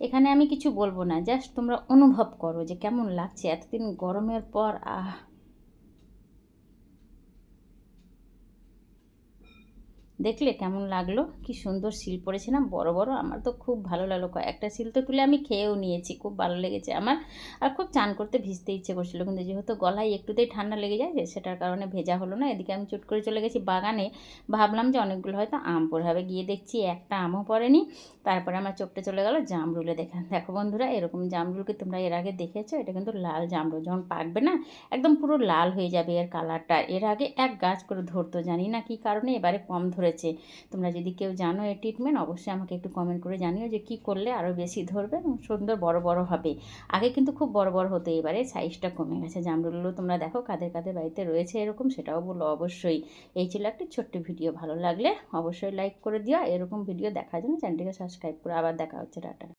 এখানে আমি কিছু বলবো না, জাস্ট তোমরা অনুভব করো যে কেমন লাগছে এতদিন গরমের পর। দেখলে কেমন লাগলো? কি সুন্দর শিল পড়েছে না বড় বড়। আমার তো খুব ভালো লাগলো। কয়েকটা শিল তো তুলে আমি খেয়েও নিয়েছি। খুব ভালো লেগেছে আমার। আর খুব চান করতে ভিজতে ইচ্ছে করছিল, কিন্তু যেহেতু গলায় একটুতেই ঠান্ডা লেগে যায় যে, সেটার কারণে ভেজা হলো না। এদিকে আমি চট করে চলে গেছি বাগানে। ভাবলাম যে অনেকগুলো হয়তো আম পড়ে হবে, গিয়ে দেখছি একটা আমও পড়েনি। তারপরে আমার চোখটা চলে গেল জামরুলে দেখা। দেখো বন্ধুরা, এরকম জামরুলকে তোমরা এর আগে দেখেছো? এটা কিন্তু লাল জামরুল, যখন পাকবে না একদম পুরো লাল হয়ে যাবে এর কালারটা। এর আগে এক গাছ করে ধরতো, জানি না কী কারণে এবারে কম ধরেছে। তোমরা যদি কেউ জানো এই ট্রিটমেন্ট, অবশ্যই আমাকে একটু কমেন্ট করে জানিও যে কী করলে আরও বেশি ধরবে এবং সুন্দর বড় বড় হবে। আগে কিন্তু খুব বড় বড় হতো, এবারে সাইজটা কমে গেছে। জামরুলগুলো তোমরা দেখো কাদের কাদের বাড়িতে রয়েছে এরকম, সেটাও বলো অবশ্যই। এই ছিল একটি ছোট্ট ভিডিও, ভালো লাগলে অবশ্যই লাইক করে দিও। এরকম ভিডিও দেখার জন্য চ্যানেলটিকে সাবস্ক্রাইব করে আবার দেখা হচ্ছে, টাটা।